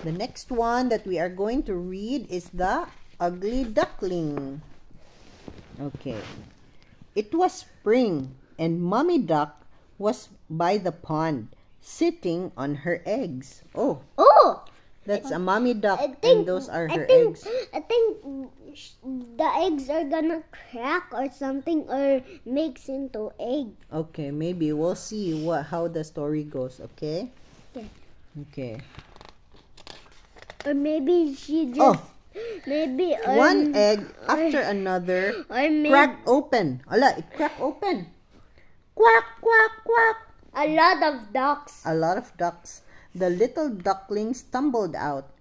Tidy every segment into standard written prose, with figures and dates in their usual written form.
The next one that we are going to read is The Ugly Duckling. Okay. It was spring, and Mommy Duck was by the pond, sitting on her eggs. Oh, that's a Mommy Duck, and those are her eggs. I think the eggs are gonna crack or something, or mix into egg. Okay, maybe we'll see how the story goes. Okay. Okay. Okay. Or maybe she just maybe one egg after another cracked open. Ala, it cracked open. Quack, quack, quack. A lot of ducks. A lot of ducks. The little duckling stumbled out.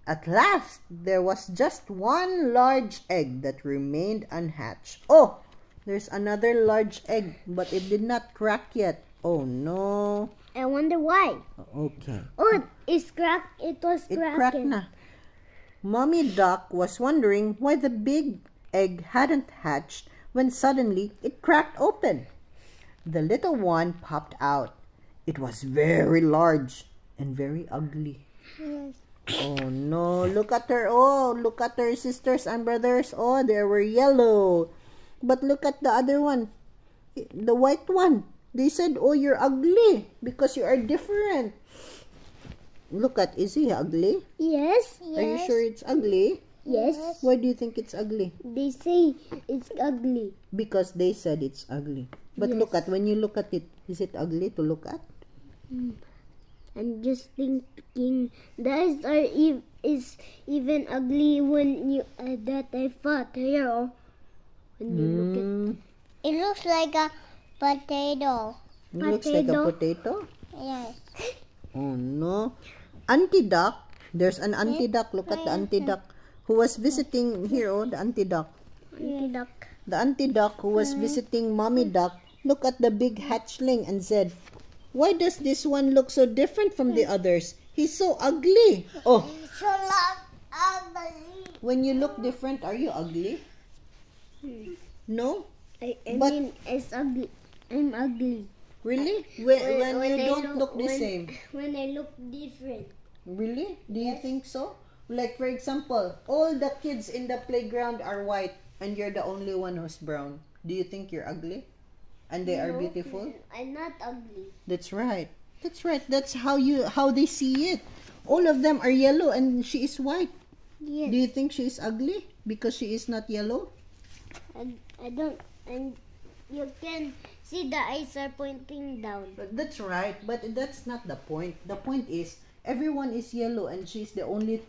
At last, there was just one large egg that remained unhatched. Oh, there's another large egg, but it did not crack yet. Oh no. I wonder why. Okay. Oh, it's cracked. It was cracking. It cracked na. Mommy Duck was wondering why the big egg hadn't hatched when suddenly it cracked open. The little one popped out. It was very large and very ugly. Yes. Oh no, look at her. Oh, look at her sisters and brothers. Oh, they were yellow. But look at the other one, the white one. They said, oh, you're ugly because you are different. Look at, is he ugly? Yes. Are you sure it's ugly? Yes. Why do you think it's ugly? They say it's ugly. Because they said it's ugly. But look at, when you look at it, is it ugly to look at? I'm just thinking that is even ugly when you that I thought here. When you look at it, looks like a potato. It looks like a potato? Yes. Oh no. Auntie Duck, there's an Auntie Duck. Look at the Auntie Duck who was visiting here. Oh, the Auntie Duck. Auntie Duck. The Auntie Duck who was visiting Mommy Duck looked at the big hatchling and said, why does this one look so different from the others? He's so ugly. Oh, So ugly. when you look different, are you ugly? No? I mean, it's ugly. I'm ugly. Really? When you don't look the same. When I look different. Really? Do you think so? Like, for example, all the kids in the playground are white and you're the only one who's brown. Do you think you're ugly? And they are beautiful? I'm not ugly. That's right. That's right. That's how they see it. All of them are yellow and she is white. Yes. Do you think she is ugly because she is not yellow? I don't. And you can see the eyes are pointing down. That's right. But that's not the point. The point is everyone is yellow and she's the only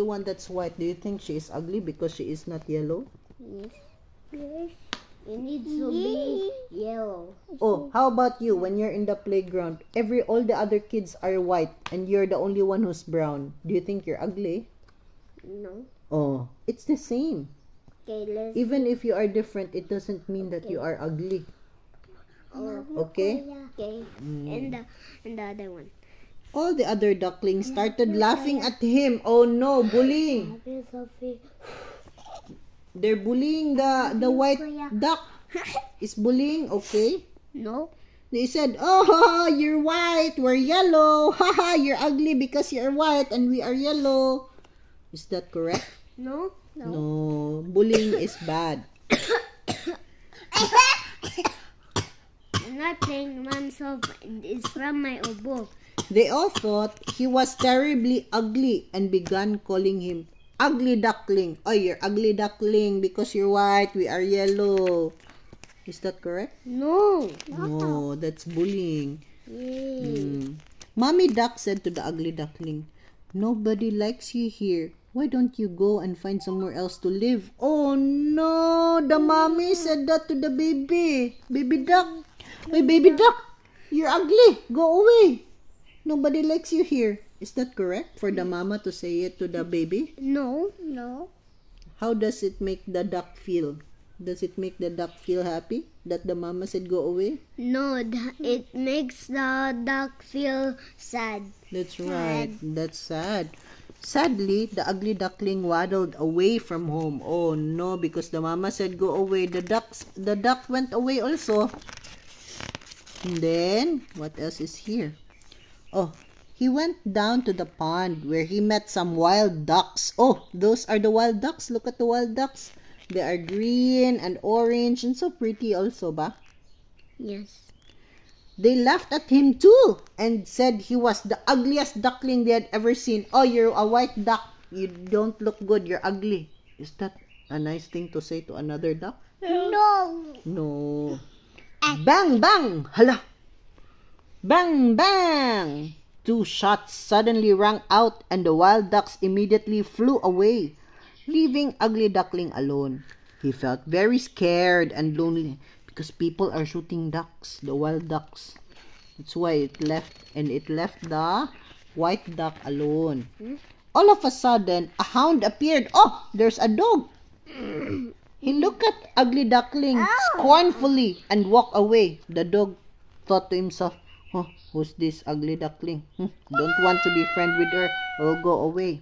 one that's white. Do you think she is ugly because she is not yellow? Yes. Yes. It needs to be yellow. Oh, how about you? When you're in the playground, all the other kids are white and you're the only one who's brown. Do you think you're ugly? No. Oh, it's the same. Okay, Even if you are different, it doesn't mean that you are ugly. Okay? Okay. And the other one. All the other ducklings started laughing at him. Oh no, bullying. Sophie. They're bullying the white duck. Is bullying okay? No. They said, oh, you're white, we're yellow. Haha, you're ugly because you're white and we are yellow. Is that correct? No. No, bullying is bad. I'm not playing myself. It's from my oboe. They all thought he was terribly ugly and began calling him ugly duckling. Oh, you're ugly duckling because you're white, we are yellow. Is that correct? No. No, that's bullying. Mommy Duck said to the ugly duckling, nobody likes you here. Why don't you go and find somewhere else to live? Oh no, the mommy said that to the baby. Baby duck. Hey, baby duck, you're ugly. Go away. Nobody likes you here. Is that correct for the mama to say it to the baby? No. How does it make the duck feel? Does it make the duck feel happy that the mama said go away? No, it makes the duck feel sad. That's right. That's sad. Sadly, the ugly duckling waddled away from home. Oh no, because the mama said go away. The duck went away also. And then, what else is here? Oh, he went down to the pond where he met some wild ducks. Oh, those are the wild ducks. Look at the wild ducks. They are green and orange and so pretty also, ba? Yes. They laughed at him too and said he was the ugliest duckling they had ever seen. Oh, you're a white duck. You don't look good. You're ugly. Is that a nice thing to say to another duck? No. No. Bang, bang! Hala! Bang, bang! 2 shots suddenly rang out and the wild ducks immediately flew away, leaving Ugly Duckling alone. He felt very scared and lonely because people are shooting ducks, the wild ducks. That's why it left the white duck alone. All of a sudden, a hound appeared. Oh, there's a dog. He looked at Ugly Duckling scornfully and walked away. The dog thought to himself, oh, who's this Ugly Duckling? Don't want to be friend with her. I'll go away.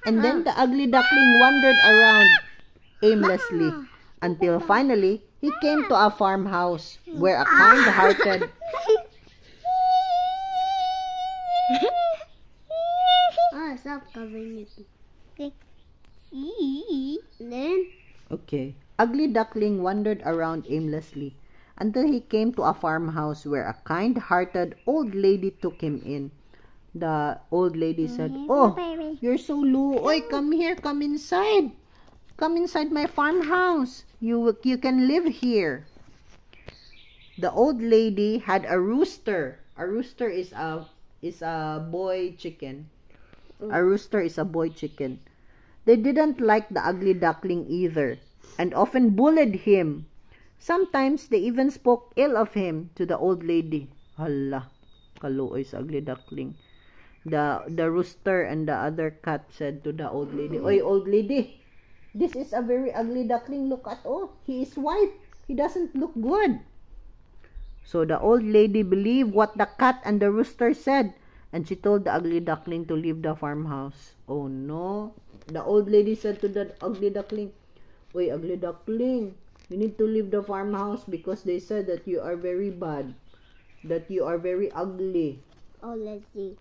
And then the Ugly Duckling wandered around aimlessly until finally he came to a farmhouse where a kind-hearted Stop covering it. Okay. Then Okay. Ugly Duckling wandered around aimlessly until he came to a farmhouse where a kind-hearted old lady took him in. The old lady said, "Oh, you're so low. Oi, come here, come inside. Come inside my farmhouse. You can live here." The old lady had a rooster. A rooster is a boy chicken. A rooster is a boy chicken. They didn't like the Ugly Duckling either, and often bullied him. Sometimes they even spoke ill of him to the old lady. Hala, kaluoy sa Ugly Duckling. The rooster and the other cat said to the old lady, "Oy, old lady, this is a very ugly duckling. Look at, oh, he is white. He doesn't look good." So the old lady believed what the cat and the rooster said, and she told the Ugly Duckling to leave the farmhouse. Oh no. The old lady said to the Ugly Duckling, "Oy, Ugly Duckling, you need to leave the farmhouse because they said that you are very bad, that you are very ugly." oh, let's see.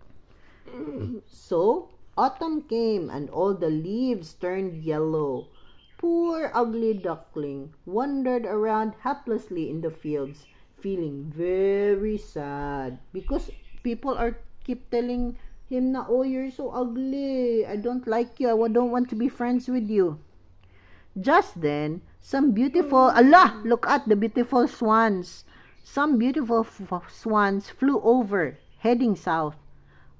So, autumn came and all the leaves turned yellow. Poor Ugly Duckling wandered around helplessly in the fields, feeling very sad because people keep telling him na, "Oh, you're so ugly. I don't like you. I don't want to be friends with you." Just then, some beautiful, Allah, look at the beautiful swans. Some beautiful swans flew over, heading south.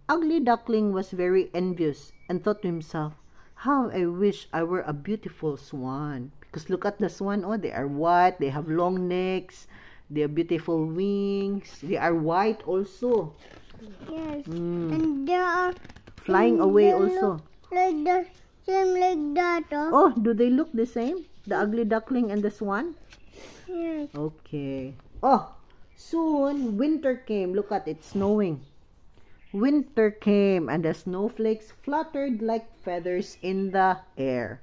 Ugly Duckling was very envious and thought to himself, "How I wish I were a beautiful swan." Because look at the swan, oh, they are white, they have long necks, they have beautiful wings, they are white also. Yes. And they are Flying away they also. look like the same like that. Oh, do they look the same? The Ugly Duckling and the swan? Yes. Okay. Oh, soon winter came. Look at it, snowing. Winter came and the snowflakes fluttered like feathers in the air.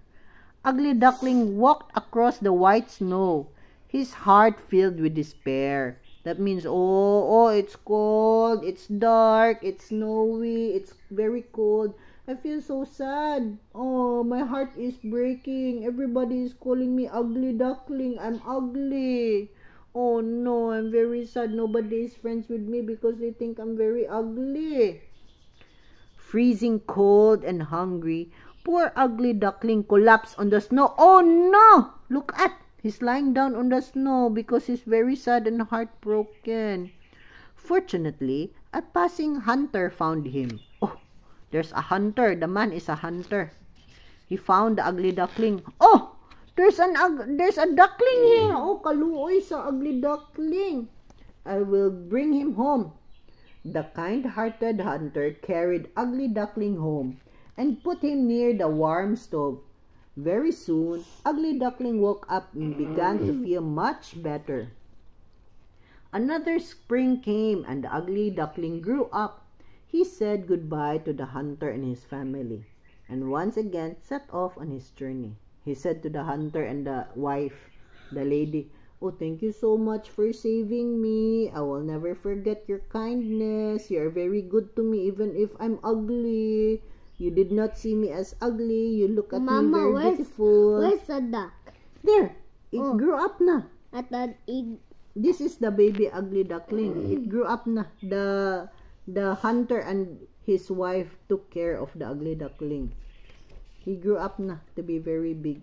Ugly Duckling walked across the white snow, his heart filled with despair. That means, oh, it's cold, it's dark, it's snowy, it's very cold. I feel so sad. Oh, my heart is breaking. Everybody is calling me Ugly Duckling. I'm ugly. Oh no, I'm very sad. Nobody is friends with me because they think I'm very ugly. Freezing cold and hungry, poor Ugly Duckling collapsed on the snow. Oh no! Look at, he's lying down on the snow because he's very sad and heartbroken. Fortunately, a passing hunter found him. Oh, there's a hunter. The man is a hunter. He found the Ugly Duckling. Oh! There's a duckling here. Oh, kaluoy sa Ugly Duckling. I will bring him home. The kind-hearted hunter carried Ugly Duckling home and put him near the warm stove. Very soon, Ugly Duckling woke up and began to feel much better. Another spring came and the Ugly Duckling grew up. He said goodbye to the hunter and his family, and once again set off on his journey. He said to the hunter and the wife, the lady, Oh, thank you so much for saving me. I will never forget your kindness. You are very good to me even if I'm ugly. You did not see me as ugly. You look at me very beautiful. Where's the duck? There. It grew up na. At the egg. This is the baby ugly duckling. It grew up na. The hunter and his wife took care of the ugly duckling. He grew up na to be very big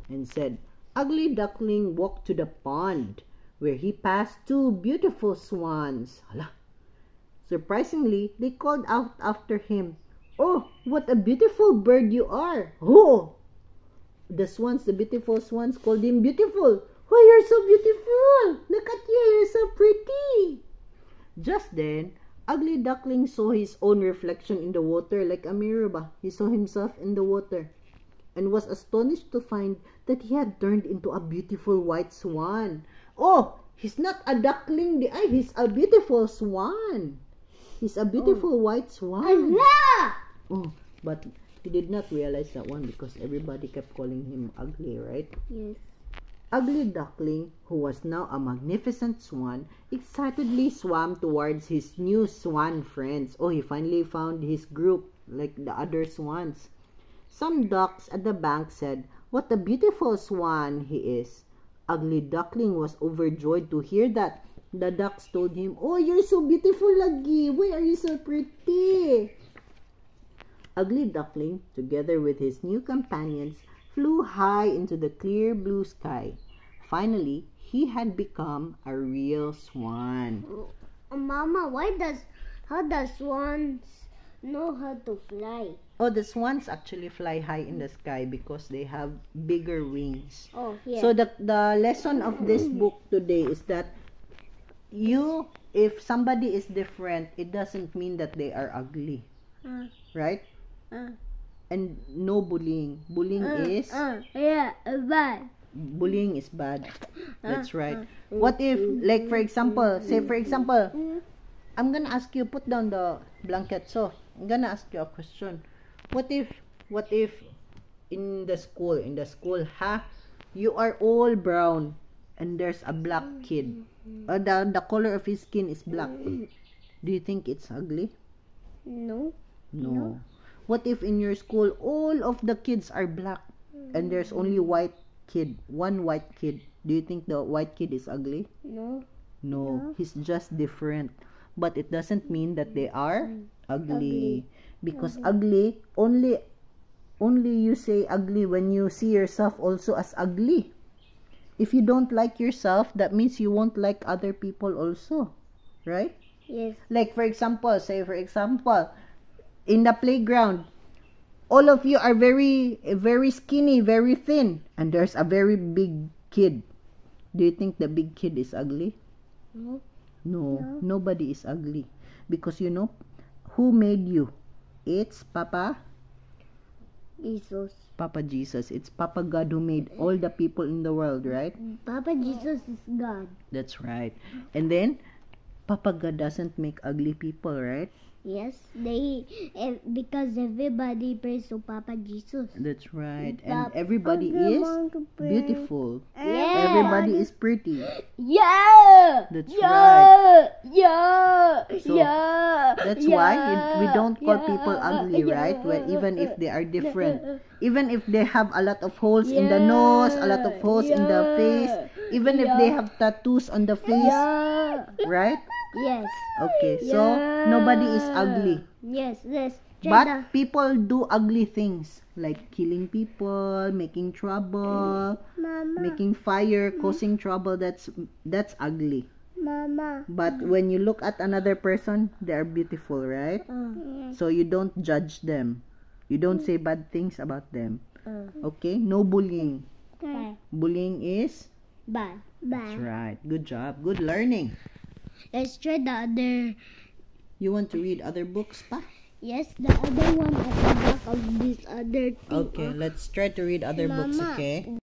and said, Ugly Duckling walked to the pond where he passed two beautiful swans. Hala. Surprisingly, they called out after him, Oh, what a beautiful bird you are. Oh! The beautiful swans called him beautiful. Oh, you're so beautiful. Look at you, you're so pretty. Just then, Ugly Duckling saw his own reflection in the water like a mirror ba. He saw himself in the water and was astonished to find that he had turned into a beautiful white swan. Oh, he's not a duckling, he's a beautiful swan. He's a beautiful white swan. Oh, but he did not realize that one because everybody kept calling him ugly, right? Yes. Ugly Duckling, who was now a magnificent swan, excitedly swam towards his new swan friends. Oh, he finally found his group like the other swans. Some ducks at the bank said, What a beautiful swan he is. Ugly Duckling was overjoyed to hear that. The ducks told him, Oh, you're so beautiful, Lagi. Why are you so pretty? Ugly Duckling, together with his new companions, flew high into the clear blue sky. Finally, he had become a real swan. Mama, how does swans know how to fly? Oh, the swans actually fly high in the sky because they have bigger wings. Oh, yeah. So the lesson of this book today is that if somebody is different, it doesn't mean that they are ugly. Right? And no bullying. Bullying is bad. Bullying is bad. That's right. What if, like for example, I'm gonna ask you, put down the blanket. So I'm gonna ask you a question. What if in the school, you are all brown and there's a black kid. The color of his skin is black. Do you think it's ugly? No. What if in your school all of the kids are black and there's only one white kid? Do you think the white kid is ugly? No, he's just different. But it doesn't mean that they are ugly. Because ugly, only you say ugly when you see yourself also as ugly. If you don't like yourself, that means you won't like other people also. Right? Yes. Like for example, in the playground, all of you are very, very skinny, very thin, and there's a very big kid. Do you think the big kid is ugly? No, nobody is ugly. Because you know, who made you? It's Papa Jesus. Papa Jesus. It's Papa God who made all the people in the world, right? Papa Jesus is God. That's right. And then, Papa God doesn't make ugly people, right? Yes, because everybody prays to Papa Jesus. That's right. And everybody is beautiful. Yeah. Everybody is pretty. Yeah. That's right. Yeah. So, that's why we don't call people ugly, right? Even if they are different. Even if they have a lot of holes in the nose, a lot of holes in the face, even if they have tattoos on the face, right? Yes. Okay, so nobody is ugly. Yes. But people do ugly things like killing people, making trouble, making fire, causing trouble. That's ugly. Mama. But when you look at another person, they are beautiful, right? So you don't judge them. You don't say bad things about them. Okay? No bullying. Bullying is bad. That's right. Good job. Good learning. Let's try the other. You want to read other books, pa? Yes, the other one at the back of this other thing. Okay, let's try to read other books, okay?